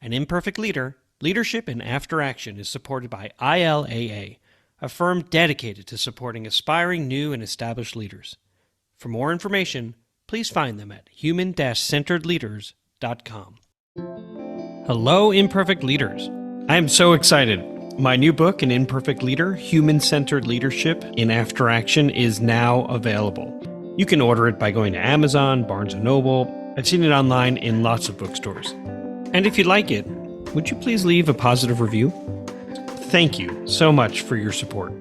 An Imperfect Leader, Leadership in After Action is supported by ILAA, a firm dedicated to supporting aspiring new and established leaders. For more information, please find them at human-centeredleaders.com. Hello, Imperfect Leaders. I am so excited. My new book, An Imperfect Leader, Human-Centered Leadership in After Action, is now available. You can order it by going to Amazon, Barnes & Noble. I've seen it online in lots of bookstores. And if you like it, would you please leave a positive review? Thank you so much for your support.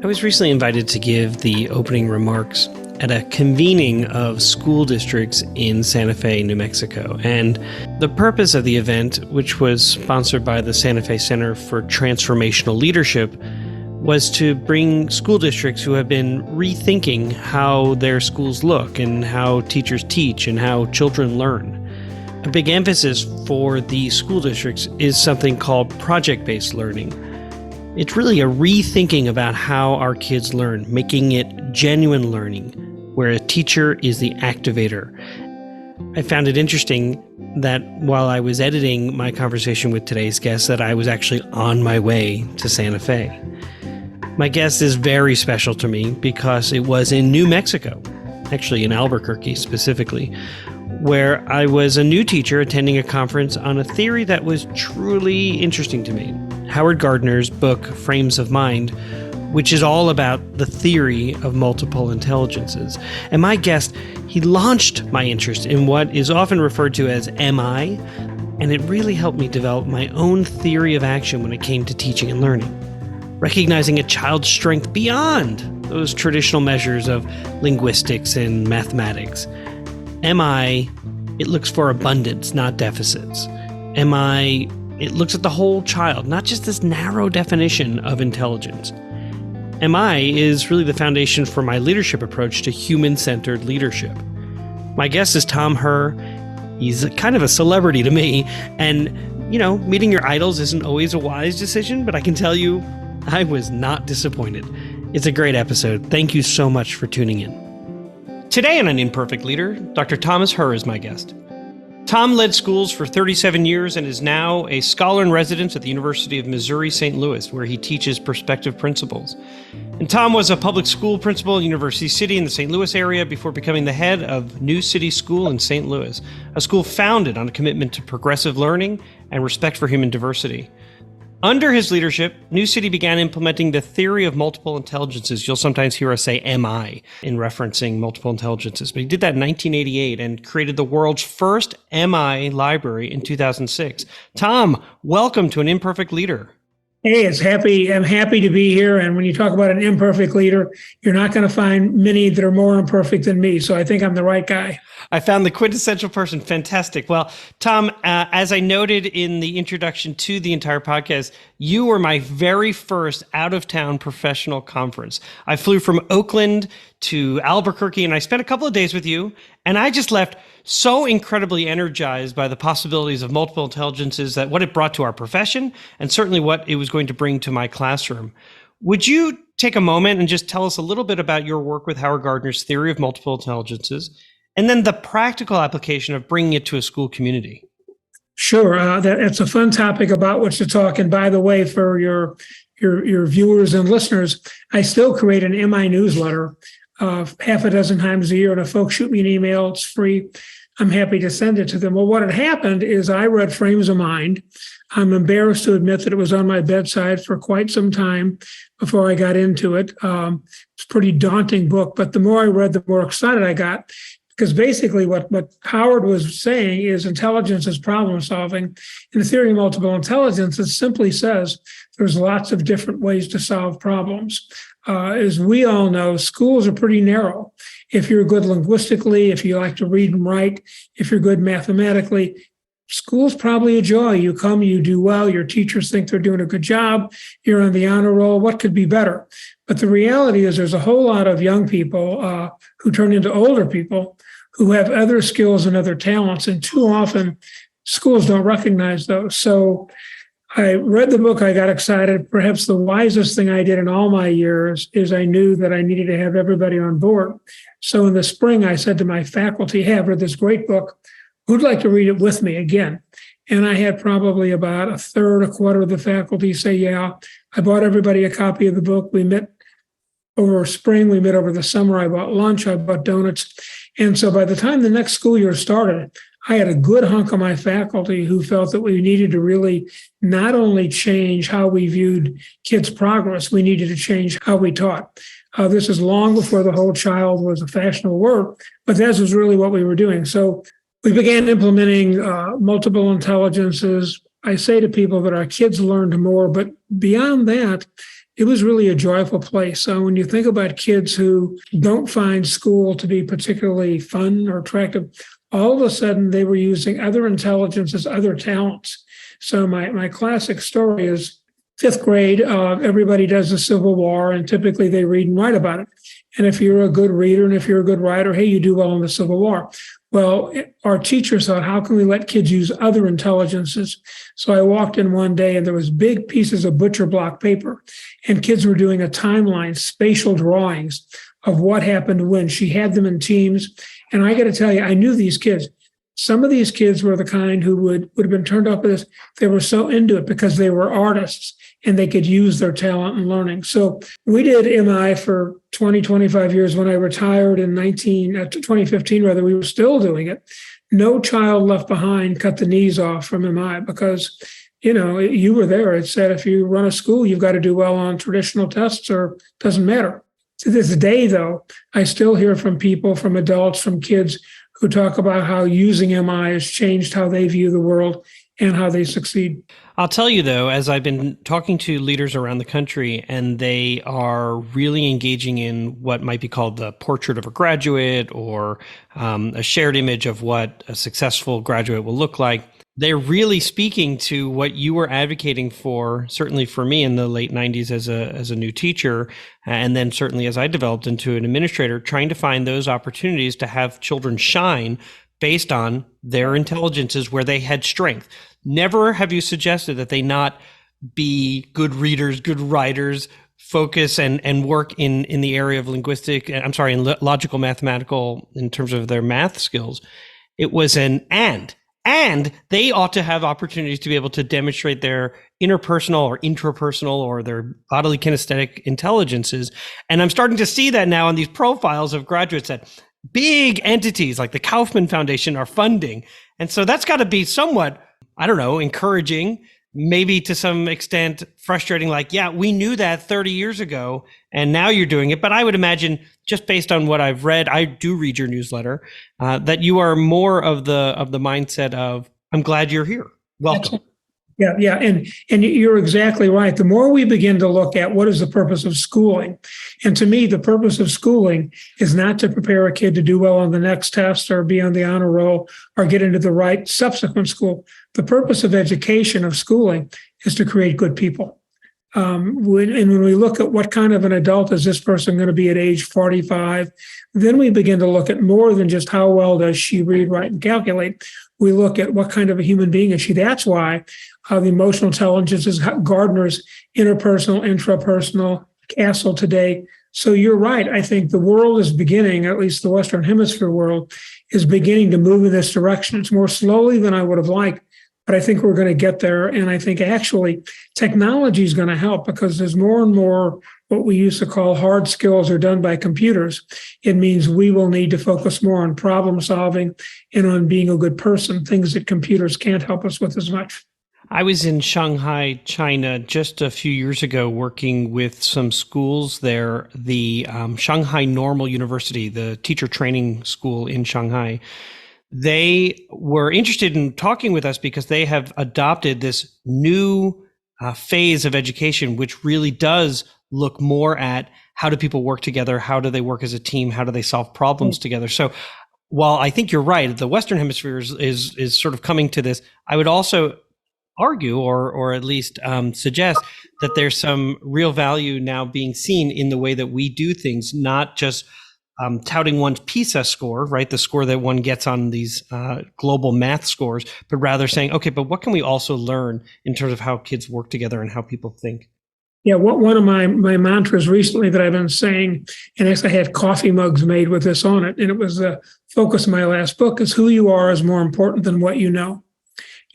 I was recently invited to give the opening remarks at a convening of school districts in Santa Fe, New Mexico. And the purpose of the event, which was sponsored by the Santa Fe Center for Transformational Leadership, was to bring school districts who have been rethinking how their schools look and how teachers teach and how children learn. A big emphasis for the school districts is something called project-based learning. It's really a rethinking about how our kids learn, making it genuine learning, where a teacher is the activator. I found it interesting that while I was editing my conversation with today's guest, that I was actually on my way to Santa Fe. My guest is very special to me because it was in New Mexico, actually in Albuquerque specifically, where I was a new teacher attending a conference on a theory that was truly interesting to me. Howard Gardner's book, Frames of Mind, which is all about the theory of multiple intelligences. And my guest, he launched my interest in what is often referred to as MI, and it really helped me develop my own theory of action when it came to teaching and learning, recognizing a child's strength beyond those traditional measures of linguistics and mathematics. MI, it looks for abundance, not deficits. MI, it looks at the whole child, not just this narrow definition of intelligence. MI is really the foundation for my leadership approach to human-centered leadership. My guest is Tom Hoerr. He's kind of a celebrity to me, and, meeting your idols isn't always a wise decision, but I can tell you, I was not disappointed. It's a great episode. Thank you so much for tuning in. Today on An Imperfect Leader, Dr. Thomas Hoerr is my guest. Tom led schools for 37 years and is now a scholar in residence at the University of Missouri St. Louis, where he teaches perspective principles. And Tom was a public school principal in University City in the St. Louis area before becoming the head of New City School in St. Louis, a school founded on a commitment to progressive learning and respect for human diversity. Under his leadership, New City began implementing the theory of multiple intelligences. You'll sometimes hear us say MI in referencing multiple intelligences, but he did that in 1988 and created the world's first MI library in 2006. Tom, welcome to An Imperfect Leader. Hey, I'm happy to be here. And when you talk about an imperfect leader, you're not going to find many that are more imperfect than me. So I think I'm the right guy. I found the quintessential person. Fantastic. Well, Tom, as I noted in the introduction to the entire podcast, you were my very first out-of-town professional conference. I flew from Oakland to Albuquerque, and I spent a couple of days with you, and I just left so incredibly energized by the possibilities of multiple intelligences, that what it brought to our profession, and certainly what it was going to bring to my classroom. Would you take a moment and just tell us a little bit about your work with Howard Gardner's theory of multiple intelligences, and then the practical application of bringing it to a school community? Sure. That's a fun topic about which to talk. And by the way, for your viewers and listeners, I still create an MI newsletter half a dozen times a year. And if folks shoot me an email, it's free. I'm happy to send it to them. Well, what had happened is I read Frames of Mind. I'm embarrassed to admit that it was on my bedside for quite some time before I got into it. It's a pretty daunting book, but the more I read, the more excited I got. Because basically what Howard was saying is intelligence is problem solving. And the theory of multiple intelligence, it simply says there's lots of different ways to solve problems. As we all know, schools are pretty narrow. If you're good linguistically, if you like to read and write, if you're good mathematically, school's probably a joy. You come, you do well, your teachers think they're doing a good job, you're on the honor roll. What could be better? But the reality is there's a whole lot of young people who turn into older people who have other skills and other talents, and too often schools don't recognize those. So I read the book, I got excited. Perhaps the wisest thing I did in all my years is I knew that I needed to have everybody on board. So in the spring, I said to my faculty, hey, I've read this great book. Who'd like to read it with me again? And I had probably about a third, a quarter of the faculty say, yeah. I bought everybody a copy of the book. We met over spring, we met over the summer. I bought lunch, I bought donuts. And so by the time the next school year started, I had a good hunk of my faculty who felt that we needed to really not only change how we viewed kids' progress, we needed to change how we taught. This is long before the whole child was a fashionable word, but this was really what we were doing. So we began implementing multiple intelligences. I say to people that our kids learned more, but beyond that, it was really a joyful place. So when you think about kids who don't find school to be particularly fun or attractive, all of a sudden they were using other intelligences, other talents. So my classic story is fifth grade, everybody does the Civil War, and typically they read and write about it. And if you're a good reader and if you're a good writer, hey, you do well in the Civil War. Well, our teachers thought, how can we let kids use other intelligences? So I walked in one day and there was big pieces of butcher block paper and kids were doing a timeline, spatial drawings of what happened when. She had them in teams. And I got to tell you, I knew these kids. Some of these kids were the kind who would have been turned off by this. They were so into it because they were artists and they could use their talent and learning. So we did MI for 20, 25 years. When I retired in 2015, we were still doing it. No child left behind cut the knees off from MI because, you were there. It said, if you run a school, you've got to do well on traditional tests or it doesn't matter. To this day, though, I still hear from people, from adults, from kids who talk about how using MI has changed how they view the world and how they succeed. I'll tell you, though, as I've been talking to leaders around the country, and they are really engaging in what might be called the portrait of a graduate or a shared image of what a successful graduate will look like, they're really speaking to what you were advocating for, certainly for me in the late 90s as a new teacher, and then certainly as I developed into an administrator, trying to find those opportunities to have children shine based on their intelligences where they had strength. Never have you suggested that they not be good readers, good writers, focus and work in the area of in logical, mathematical, in terms of their math skills. It was an and they ought to have opportunities to be able to demonstrate their interpersonal or intrapersonal or their bodily kinesthetic intelligences. And I'm starting to see that now on these profiles of graduates that big entities like the Kaufman Foundation are funding. And so that's got to be somewhat, encouraging, maybe to some extent frustrating, like, yeah, we knew that 30 years ago and now you're doing it. But I would imagine, just based on what I've read, I do read your newsletter, that you are more of the mindset of, I'm glad you're here. Welcome. Yeah. And you're exactly right. The more we begin to look at what is the purpose of schooling, and to me, the purpose of schooling is not to prepare a kid to do well on the next test or be on the honor roll or get into the right subsequent school. The purpose of education, of schooling, is to create good people. When we look at what kind of an adult is this person going to be at age 45, then we begin to look at more than just how well does she read, write, and calculate. We look at what kind of a human being is she. That's why the emotional intelligence is Gardner's interpersonal, intrapersonal castle today. So you're right. I think the world is beginning, at least the Western Hemisphere world, is beginning to move in this direction. It's more slowly than I would have liked, but I think we're going to get there. And I think actually technology is going to help because there's more and more what we used to call hard skills are done by computers. It means we will need to focus more on problem solving and on being a good person, things that computers can't help us with as much. I was in Shanghai, China, just a few years ago working with some schools there, the Shanghai Normal University, the teacher training school in Shanghai. They were interested in talking with us because they have adopted this new phase of education, which really does look more at how do people work together, how do they work as a team, how do they solve problems together. So while I think you're right, the Western Hemisphere is sort of coming to this, I would also argue or at least suggest that there's some real value now being seen in the way that we do things, not just touting one's PISA score, right? The score that one gets on these global math scores, but rather saying, okay, but what can we also learn in terms of how kids work together and how people think? Yeah, one of my mantras recently that I've been saying, and actually I had coffee mugs made with this on it, and it was the focus of my last book, is who you are is more important than what you know.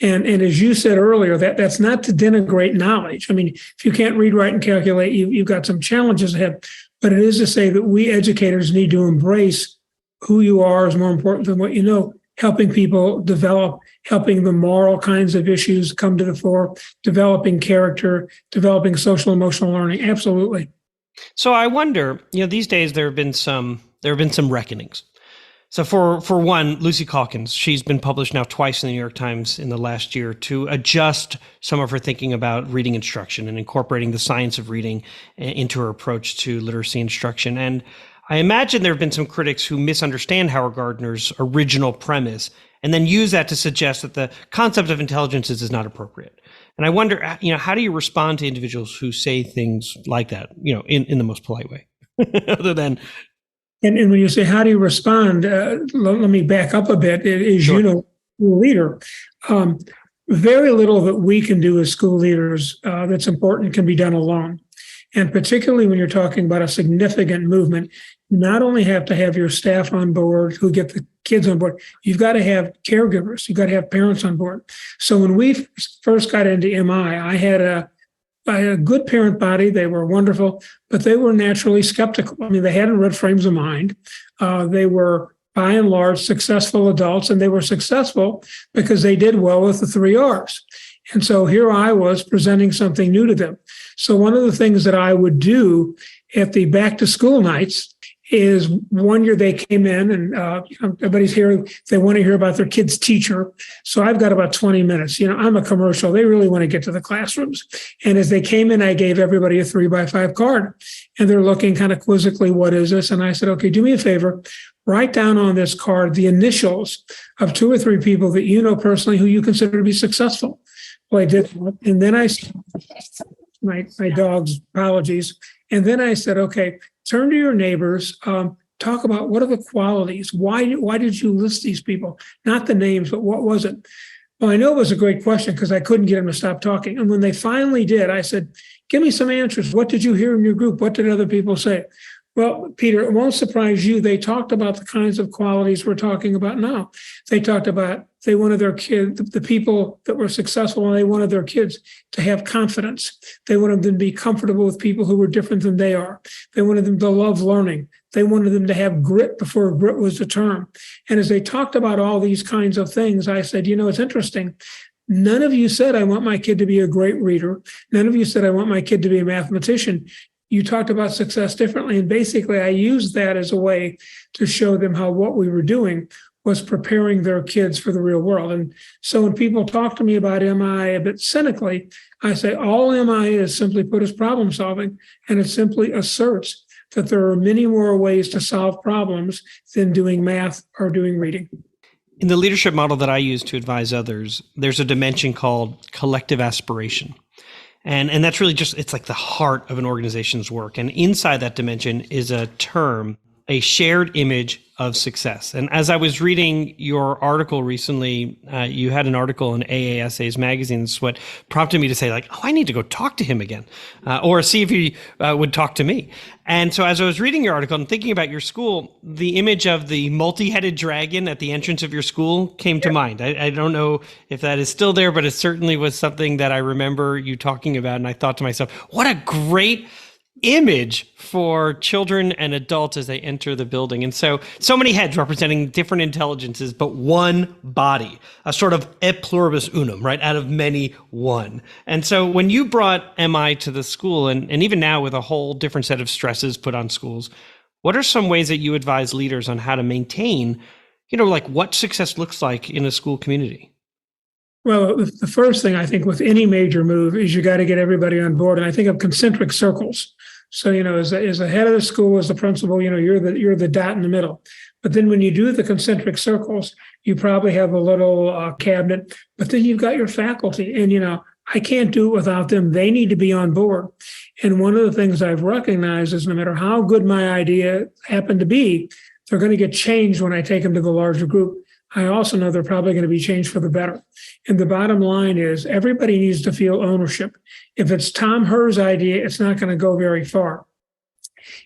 And as you said earlier, that's not to denigrate knowledge. I mean, if you can't read, write, and calculate, you've got some challenges ahead. But it is to say that we educators need to embrace who you are is more important than what you know, helping people develop, helping the moral kinds of issues come to the fore, developing character, developing social emotional learning. Absolutely. So I wonder, these days there have been some reckonings. So for one, Lucy Calkins, she's been published now twice in the New York Times in the last year to adjust some of her thinking about reading instruction and incorporating the science of reading into her approach to literacy instruction. And I imagine there have been some critics who misunderstand Howard Gardner's original premise and then use that to suggest that the concept of intelligence is not appropriate. And I wonder, how do you respond to individuals who say things like that, in the most polite way, other than... And when you say, how do you respond? Let me back up a bit. As Sure. you know, school leader, very little that we can do as school leaders that's important can be done alone. And particularly when you're talking about a significant movement, you not only have to have your staff on board who get the kids on board, you've got to have caregivers, you've got to have parents on board. So when we first got into MI, I had a good parent body. They were wonderful, but they were naturally skeptical. I mean, they hadn't read Frames of Mind. They were, by and large, successful adults, and they were successful because they did well with the 3 R's. And so here I was presenting something new to them. So one of the things that I would do at the back to school nights is one year they came in and everybody's here. They want to hear about their kid's teacher. So I've got about 20 minutes. I'm a commercial. They really want to get to the classrooms. And as they came in, I gave everybody a 3x5 card. And they're looking kind of quizzically, what is this? And I said, okay, do me a favor. Write down on this card the initials of 2 or 3 people that you know personally who you consider to be successful. Well, I did. And then my dog's apologies. And then I said, okay, turn to your neighbors, talk about what are the qualities? Why did you list these people? Not the names, but what was it? Well, I know it was a great question because I couldn't get them to stop talking. And when they finally did, I said, give me some answers. What did you hear in your group? What did other people say? Well, Peter, it won't surprise you. They talked about the kinds of qualities we're talking about now. They talked about they wanted their kids, the people that were successful, and they wanted their kids to have confidence. They wanted them to be comfortable with people who were different than they are. They wanted them to love learning. They wanted them to have grit before grit was the term. And as they talked about all these kinds of things, I said, it's interesting. None of you said, I want my kid to be a great reader. None of you said, I want my kid to be a mathematician. You talked about success differently. And basically, I used that as a way to show them how what we were doing was preparing their kids for the real world. And so when people talk to me about MI a bit cynically, I say all MI is, simply put, is problem solving. And it simply asserts that there are many more ways to solve problems than doing math or doing reading. In the leadership model that I use to advise others, there's a dimension called collective aspiration. And that's really it's like the heart of an organization's work. And inside that dimension is a term, a shared image of success. And as I was reading your article recently, you had an article in AASA's magazine. That's what prompted me to say, I need to go talk to him again, or see if he would talk to me. And so as I was reading your article and thinking about your school, the image of the multi-headed dragon at the entrance of your school came to mind. I don't know if that is still there, but it certainly was something that I remember you talking about. And I thought to myself, what a great image for children and adults as they enter the building. And so many heads representing different intelligences, but one body, a sort of et pluribus unum, right? Out of many, one. And so when you brought MI to the school, and even now with a whole different set of stresses put on schools, what are some ways that you advise leaders on how to maintain, what success looks like in a school community? Well, the first thing I think with any major move is you got to get everybody on board. And I think of concentric circles. So, as the head of the school, as the principal, you're the dot in the middle. But then when you do the concentric circles, you probably have a little cabinet, but then you've got your faculty. And, I can't do it without them. They need to be on board. And one of the things I've recognized is no matter how good my idea happened to be, they're going to get changed when I take them to the larger group. I also know they're probably going to be changed for the better. And the bottom line is everybody needs to feel ownership. If it's Tom Hoerr's idea, it's not going to go very far.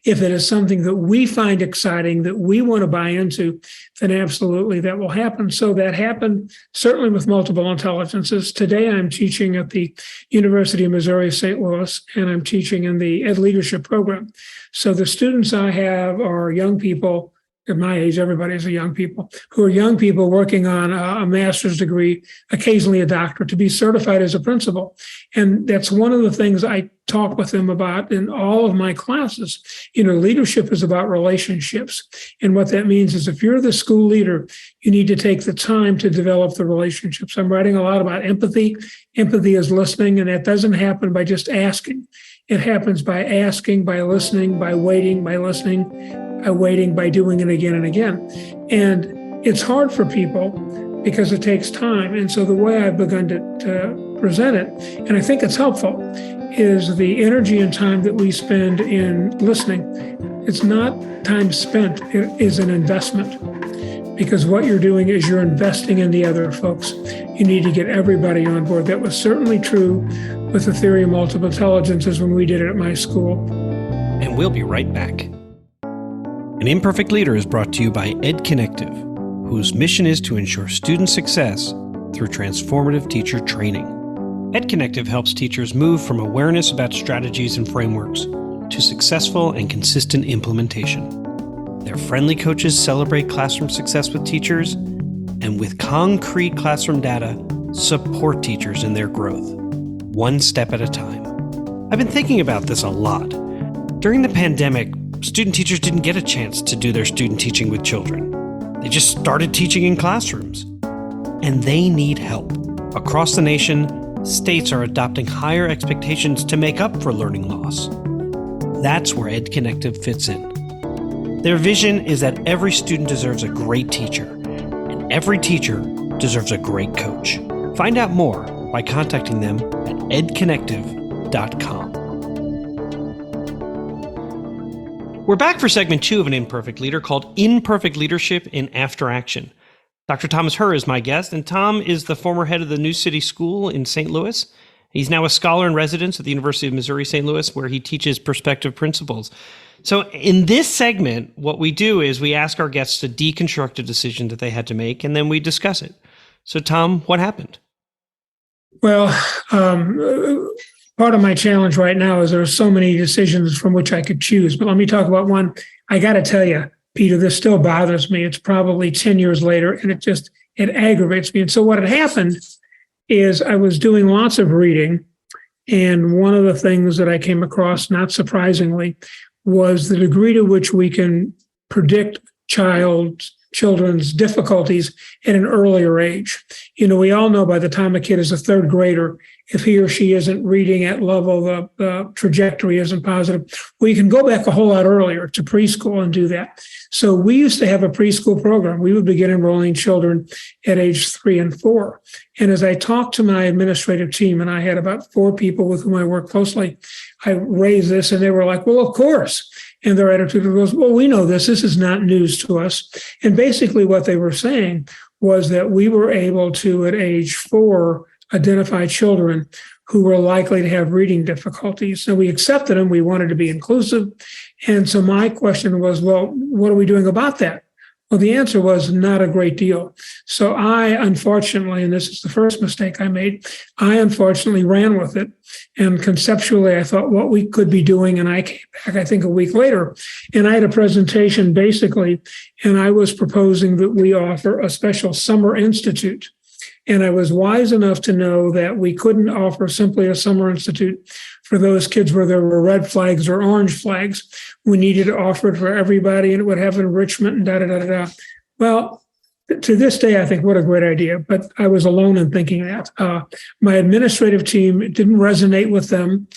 If it is something that we find exciting, that we want to buy into, then absolutely that will happen. So that happened certainly with multiple intelligences. Today, I'm teaching at the University of Missouri, St. Louis, and I'm teaching in the Ed Leadership program. So the students I have are young people. At my age, everybody's a young people who are young people working on a master's degree, occasionally a doctorate, to be certified as a principal. And that's one of the things I talk with them about in all of my classes. Leadership is about relationships. And what that means is if you're the school leader, you need to take the time to develop the relationships. I'm writing a lot about empathy. Empathy is listening, and that doesn't happen by just asking. It happens by asking, by listening, by waiting, by listening, by waiting, by doing it again and again. And it's hard for people because it takes time. And so the way I've begun to present it, and I think it's helpful, is the energy and time that we spend in listening. It's not time spent, it is an investment. Because what you're doing is you're investing in the other folks. You need to get everybody on board. That was certainly true with the theory of multiple intelligences when we did it at my school. And we'll be right back. An Imperfect Leader is brought to you by Ed Connective, whose mission is to ensure student success through transformative teacher training. Ed Connective helps teachers move from awareness about strategies and frameworks to successful and consistent implementation. Their friendly coaches celebrate classroom success with teachers, and with concrete classroom data, support teachers in their growth, one step at a time. I've been thinking about this a lot. During the pandemic, student teachers didn't get a chance to do their student teaching with children. They just started teaching in classrooms. And they need help. Across the nation, states are adopting higher expectations to make up for learning loss. That's where Ed Connective fits in. Their vision is that every student deserves a great teacher, and every teacher deserves a great coach. Find out more by contacting them at edconnective.com. We're back for segment 2 of An Imperfect Leader called Imperfect Leadership in After Action. Dr. Thomas Hoerr is my guest, and Tom is the former head of the New City School in St. Louis. He's now a scholar in residence at the University of Missouri, St. Louis, where he teaches perspective principles. So in this segment, what we do is we ask our guests to deconstruct a decision that they had to make, and then we discuss it. So Tom, what happened? Well, part of my challenge right now is there are so many decisions from which I could choose. But let me talk about one. I got to tell you, Peter, this still bothers me. It's probably 10 years later, and it aggravates me. And so what had happened is I was doing lots of reading, and one of the things that I came across, not surprisingly, was the degree to which we can predict children's difficulties at an earlier age. We all know by the time a kid is a third grader, if he or she isn't reading at level, the trajectory isn't positive. Well, you can go back a whole lot earlier to preschool and do that. So we used to have a preschool program. We would begin enrolling children at age 3 and 4. And as I talked to my administrative team, and I had about 4 people with whom I work closely, I raised this and they were like, well, of course. And their attitude was, well, we know this. This is not news to us. And basically what they were saying was that we were able to, at age 4, identify children who were likely to have reading difficulties. So we accepted them. We wanted to be inclusive. And so my question was, well, what are we doing about that? Well, the answer was not a great deal. So I, unfortunately, and this is the first mistake I made, I unfortunately ran with it. And conceptually, I thought what we could be doing. And I came back, I think, a week later, and I had a presentation basically, and I was proposing that we offer a special summer institute. And I was wise enough to know that we couldn't offer simply a summer institute for those kids where there were red flags or orange flags. We needed to offer it for everybody, and it would have enrichment and da-da-da-da-da. Well, to this day, I think, what a great idea. But I was alone in thinking that. My administrative team, it didn't resonate with them.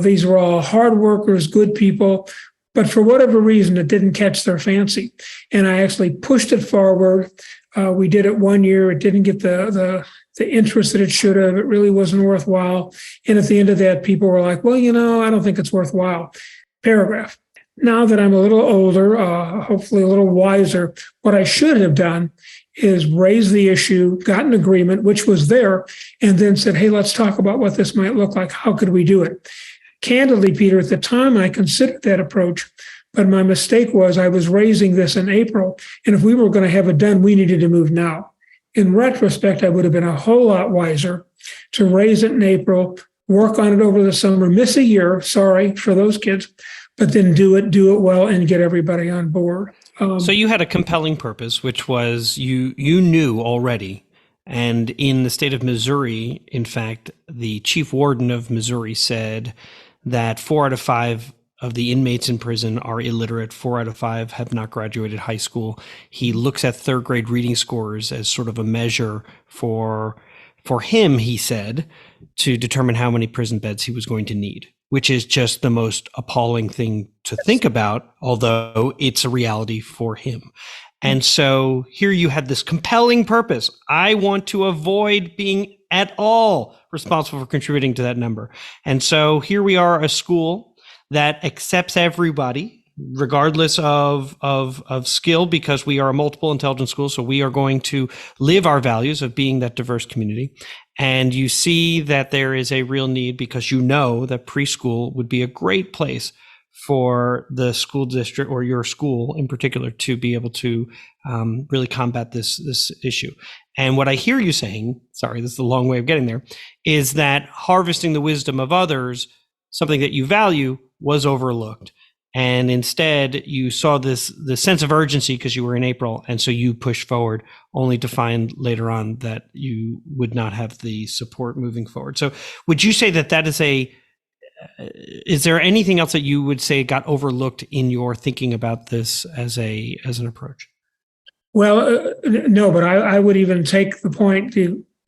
These were all hard workers, good people. But for whatever reason, it didn't catch their fancy. And I actually pushed it forward. We did it 1 year. It didn't get the interest that it should have. It really wasn't worthwhile. And at the end of that, people were like, well, I don't think it's worthwhile. Paragraph. Now that I'm a little older, hopefully a little wiser, what I should have done is raise the issue, got an agreement, which was there, and then said, hey, let's talk about what this might look like. How could we do it? candidly, Peter, at the time I considered that approach, but my mistake was I was raising this in April. And if we were going to have it done, we needed to move now. In retrospect, I would have been a whole lot wiser to raise it in April, work on it over the summer, miss a year, sorry for those kids, but then do it well and get everybody on board. So you had a compelling purpose, which was you knew already. And in the state of Missouri, in fact, the chief warden of Missouri said that 4 out of 5 of the inmates in prison are illiterate. 4 out of 5 have not graduated high school. He looks at third grade reading scores as sort of a measure for him, he said, to determine how many prison beds he was going to need, which is just the most appalling thing to think about, although it's a reality for him. And so here you had this compelling purpose. I want to avoid being at all responsible for contributing to that number. And so here we are, a school that accepts everybody, regardless of skill, because we are a multiple intelligence school. So we are going to live our values of being that diverse community. And you see that there is a real need because you know that preschool would be a great place for the school district or your school in particular to be able to really combat this issue. And what I hear you saying, sorry, this is a long way of getting there, is that harvesting the wisdom of others, something that you value, was overlooked. And instead you saw the sense of urgency because you were in April. And so you pushed forward only to find later on that you would not have the support moving forward. So would you say that is there anything else that you would say got overlooked in your thinking about this as an approach? Well, no, but I would even take the point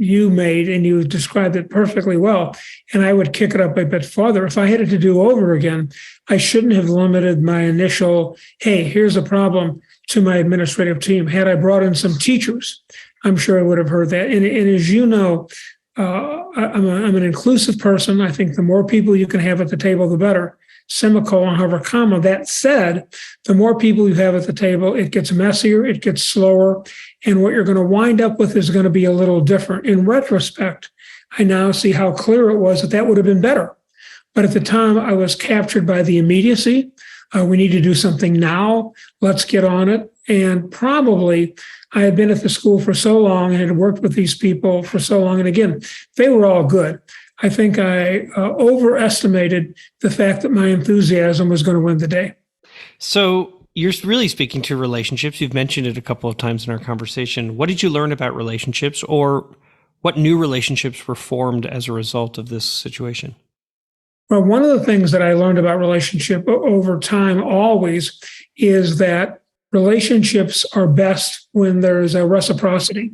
you made, and you described it perfectly well, and I would kick it up a bit farther. If I had it to do over again, I shouldn't have limited my initial, hey, here's a problem, to my administrative team. Had I brought in some teachers, I'm sure I would have heard that. And as you know, I'm an inclusive person. I think the more people you can have at the table, the better. Semicolon, however, comma. That said, the more people you have at the table, it gets messier, it gets slower, and what you're going to wind up with is going to be a little different. In retrospect, I now see how clear it was that would have been better. But at the time, I was captured by the immediacy. We need to do something now. Let's get on it. And probably I had been at the school for so long and had worked with these people for so long. And again, they were all good. I think I overestimated the fact that my enthusiasm was going to win the day. So you're really speaking to relationships. You've mentioned it a couple of times in our conversation. What did you learn about relationships, or what new relationships were formed as a result of this situation? Well, one of the things that I learned about relationship over time always is that relationships are best when there's a reciprocity.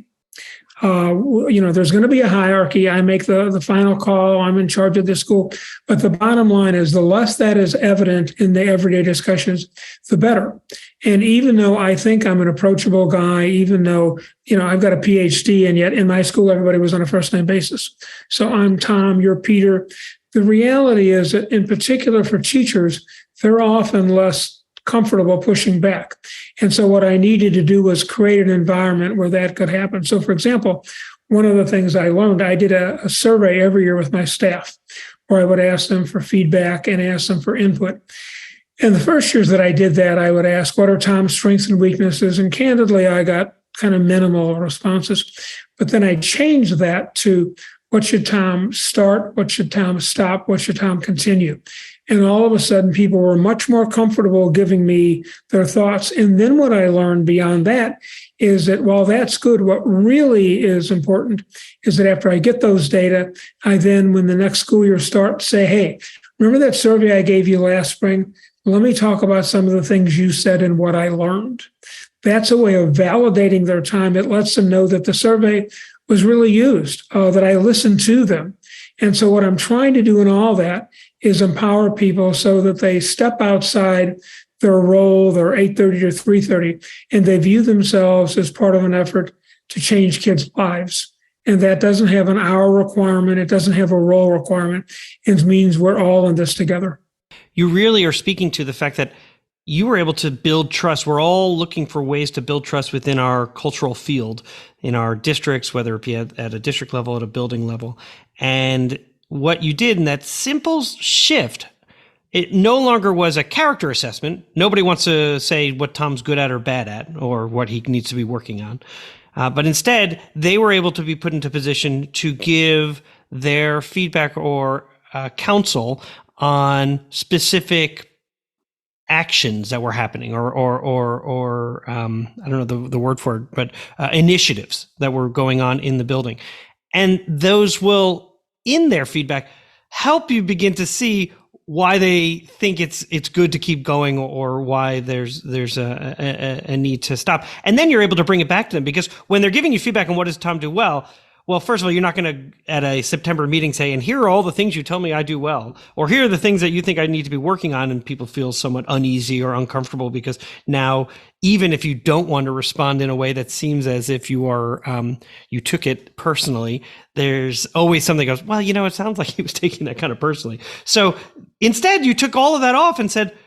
There's going to be a hierarchy. I make the final call. I'm in charge of this school. But the bottom line is the less that is evident in the everyday discussions, the better. And even though I think I'm an approachable guy, even though, I've got a PhD, and yet in my school, everybody was on a first name basis. So I'm Tom, you're Peter. The reality is that in particular for teachers, they're often less comfortable pushing back. And so what I needed to do was create an environment where that could happen. So for example, one of the things I learned, I did a survey every year with my staff where I would ask them for feedback and ask them for input. And the first years that I did that, I would ask, what are Tom's strengths and weaknesses? And candidly, I got kind of minimal responses. But then I changed that to, what should Tom start? What should Tom stop? What should Tom continue? And all of a sudden, people were much more comfortable giving me their thoughts. And then what I learned beyond that is that while that's good, what really is important is that after I get those data, I then, when the next school year starts, say, hey, remember that survey I gave you last spring? Let me talk about some of the things you said and what I learned. That's a way of validating their time. It lets them know that the survey was really used, that I listened to them. And so what I'm trying to do in all that is empower people so that they step outside their role, their 8:30 to 3:30, and they view themselves as part of an effort to change kids' lives. And that doesn't have an hour requirement. It doesn't have a role requirement. It means we're all in this together. You really are speaking to the fact that you were able to build trust. We're all looking for ways to build trust within our cultural field, in our districts, whether it be at a district level, at a building level. And what you did in that simple shift, it no longer was a character assessment. Nobody wants to say what Tom's good at or bad at or what he needs to be working on. But instead, they were able to be put into position to give their feedback or counsel on specific actions that were happening or I don't know the word for it, but initiatives that were going on in the building. And those will, in their feedback, help you begin to see why they think it's good to keep going or why there's a need to stop. And then you're able to bring it back to them, because when they're giving you feedback on what does Tom do well, first of all, you're not going to, at a September meeting, say, and here are all the things you tell me I do well, or here are the things that you think I need to be working on, and people feel somewhat uneasy or uncomfortable because now, even if you don't want to respond in a way that seems as if you are, you took it personally, there's always something that goes, well, it sounds like he was taking that kind of personally. So instead, you took all of that off and said,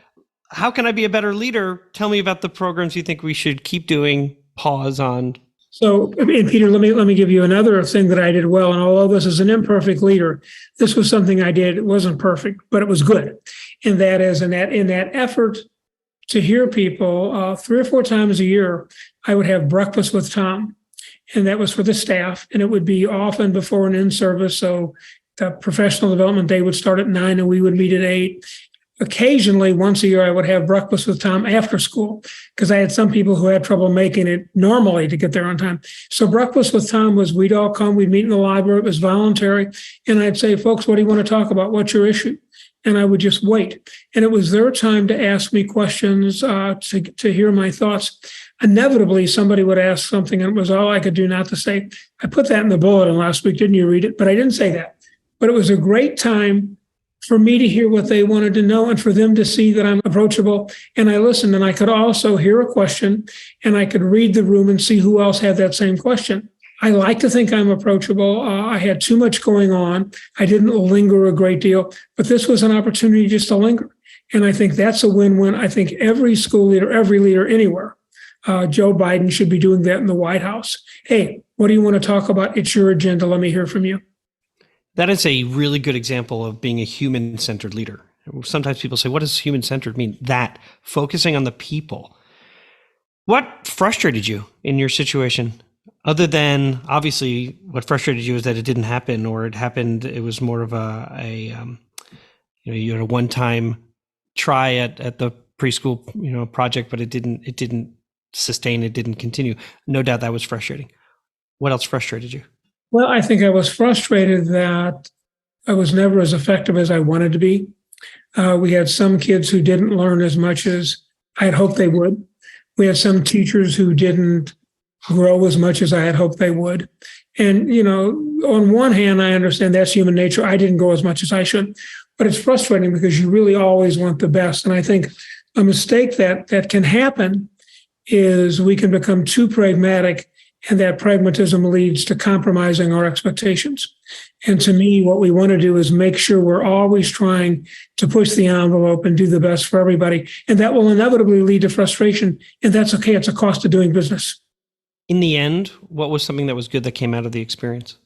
how can I be a better leader? Tell me about the programs you think we should keep doing, pause on. So, and Peter, let me give you another thing that I did well. And although this is an imperfect leader, this was something I did. It wasn't perfect, but it was good. And that is in that effort to hear people 3 or 4 times a year, I would have breakfast with Tom, and that was for the staff. And it would be often before an in-service. So the professional development day would start at 9 and we would meet at 8. Occasionally, once a year, I would have breakfast with Tom after school, because I had some people who had trouble making it normally to get there on time. So breakfast with Tom was, we'd all come, we'd meet in the library. It was voluntary. And I'd say, folks, what do you want to talk about? What's your issue? And I would just wait. And it was their time to ask me questions, to hear my thoughts. Inevitably, somebody would ask something, and it was all I could do not to say. I put that in the bulletin last week. Didn't you read it? But I didn't say that. But it was a great time for me to hear what they wanted to know and for them to see that I'm approachable. And I listened, and I could also hear a question, and I could read the room and see who else had that same question. I like to think I'm approachable. I had too much going on. I didn't linger a great deal, but this was an opportunity just to linger. And I think that's a win-win. I think every school leader, every leader anywhere, Joe Biden should be doing that in the White House. Hey, what do you want to talk about? It's your agenda. Let me hear from you. That is a really good example of being a human-centered leader. Sometimes people say, what does human-centered mean? That, focusing on the people. What frustrated you in your situation? Other than, obviously, what frustrated you is that it didn't happen, or it happened, it was more of you had a one-time try at the preschool, project, but it didn't sustain, it didn't continue. No doubt that was frustrating. What else frustrated you? Well, I think I was frustrated that I was never as effective as I wanted to be. We had some kids who didn't learn as much as I had hoped they would. We had some teachers who didn't grow as much as I had hoped they would. And, on one hand, I understand that's human nature. I didn't grow as much as I should. But it's frustrating because you really always want the best. And I think a mistake that can happen is we can become too pragmatic, and that pragmatism leads to compromising our expectations. And to me, what we want to do is make sure we're always trying to push the envelope and do the best for everybody. And that will inevitably lead to frustration. And that's okay. It's a cost of doing business. In the end, what was something that was good that came out of the experience?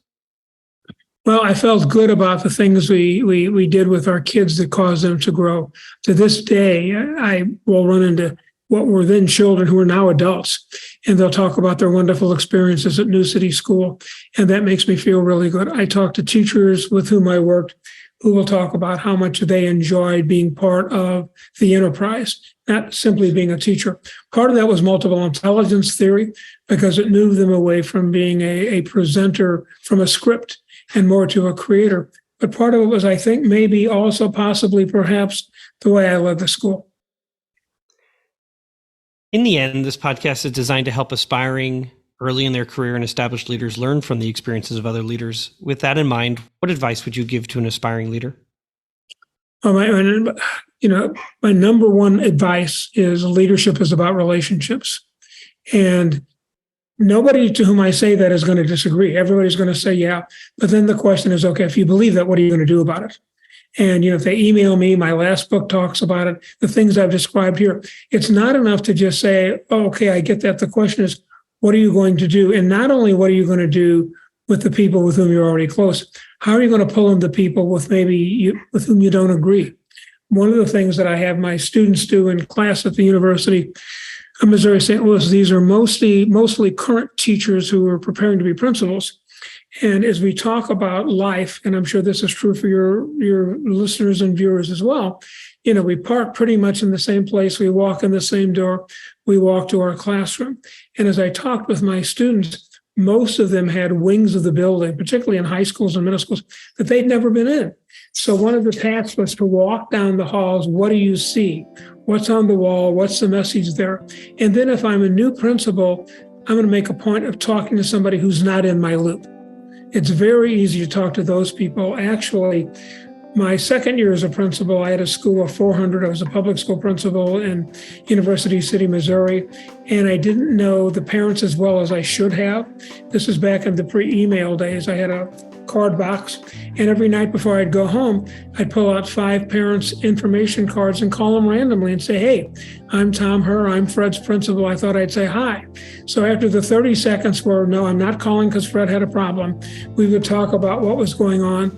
Well, I felt good about the things we did with our kids that caused them to grow. To this day, I will run into what were then children who are now adults, and they'll talk about their wonderful experiences at New City School, and that makes me feel really good. I talk to teachers with whom I worked who will talk about how much they enjoyed being part of the enterprise, not simply being a teacher. Part of that was multiple intelligence theory, because it moved them away from being a presenter from a script and more to a creator. But part of it was, I think, maybe also possibly perhaps the way I led the school. In the end, this podcast is designed to help aspiring, early in their career and established leaders learn from the experiences of other leaders. With that in mind, what advice would you give to an aspiring leader? My number one advice is leadership is about relationships. And nobody to whom I say that is going to disagree. Everybody's going to say, yeah. But then the question is, okay, if you believe that, what are you going to do about it? And, if they email me, my last book talks about it, the things I've described here. It's not enough to just say, oh, okay, I get that. The question is, what are you going to do? And not only what are you going to do with the people with whom you're already close, How are you going to pull in the people with with whom you don't agree? One of the things that I have my students do in class at the University of Missouri St. Louis, these are mostly current teachers who are preparing to be principals. And as we talk about life, and I'm sure this is true for your listeners and viewers as well, we park pretty much in the same place, we walk in the same door, we walk to our classroom. And as I talked with my students, most of them had wings of the building, particularly in high schools and middle schools, that they'd never been in. So one of the tasks was to walk down the halls. What do you see? What's on the wall? What's the message there? And then if I'm a new principal, I'm going to make a point of talking to somebody who's not in my loop. It's very easy to talk to those people. Actually, my second year as a principal, I had a school of 400. I was a public school principal in University City, Missouri, and I didn't know the parents as well as I should have. This was back in the pre-email days. I had a card box, and every night before I'd go home, I'd pull out 5 parents' information cards and call them randomly and say, hey, I'm Tom Hoerr, I'm Fred's principal. I thought I'd say hi. So after the 30 seconds were, no, I'm not calling because Fred had a problem, we would talk about what was going on.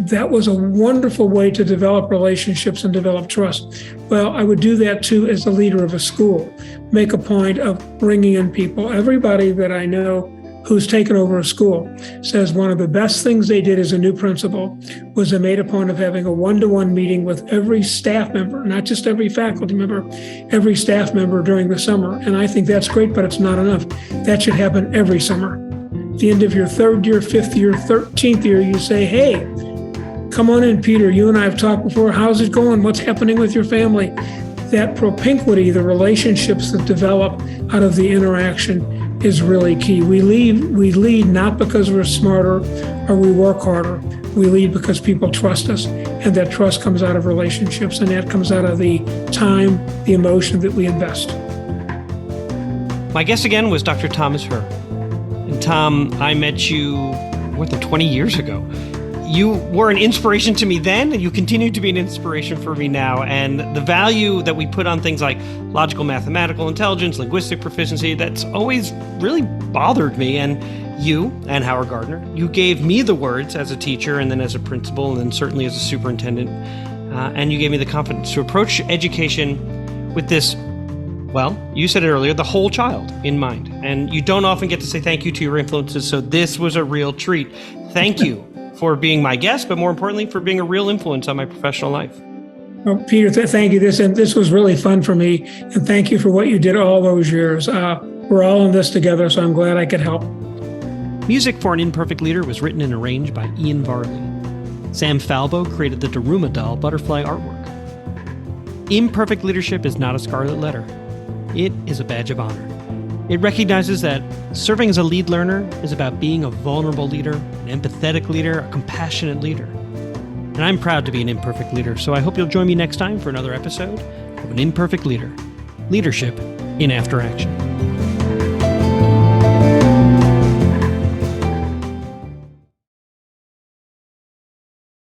That was a wonderful way to develop relationships and develop trust. Well, I would do that too as the leader of a school, make a point of bringing in people. Everybody that I know who's taken over a school says one of the best things they did as a new principal was they made a point of having a one-to-one meeting with every staff member, not just every faculty member, every staff member during the summer. And I think that's great, but it's not enough. That should happen every summer. At the end of your 3rd year, 5th year, 13th year, you say, hey, come on in, Peter. You and I have talked before. How's it going? What's happening with your family? That propinquity, the relationships that develop out of the interaction is really key. We lead not because we're smarter or we work harder. We lead because people trust us, and that trust comes out of relationships, and that comes out of the time, the emotion that we invest. My guest again was Dr. Thomas Hoerr. And Tom, I met you more than 20 years ago. You were an inspiration to me then, and you continue to be an inspiration for me now. And the value that we put on things like logical mathematical intelligence, linguistic proficiency, that's always really bothered me. And you and Howard Gardner, you gave me the words as a teacher and then as a principal and then certainly as a superintendent. And you gave me the confidence to approach education with this, well, you said it earlier, the whole child in mind. And you don't often get to say thank you to your influences, so this was a real treat. Thank you for being my guest, but more importantly, for being a real influence on my professional life. Well, Peter, thank you. This was really fun for me, and thank you for what you did all those years. We're all in this together, so I'm glad I could help. Music for An Imperfect Leader was written and arranged by Ian Varley. Sam Falbo created the Daruma doll butterfly artwork. Imperfect leadership is not a scarlet letter. It is a badge of honor. It recognizes that serving as a lead learner is about being a vulnerable leader, an empathetic leader, a compassionate leader. And I'm proud to be an imperfect leader, so I hope you'll join me next time for another episode of An Imperfect Leader, Leadership in After Action.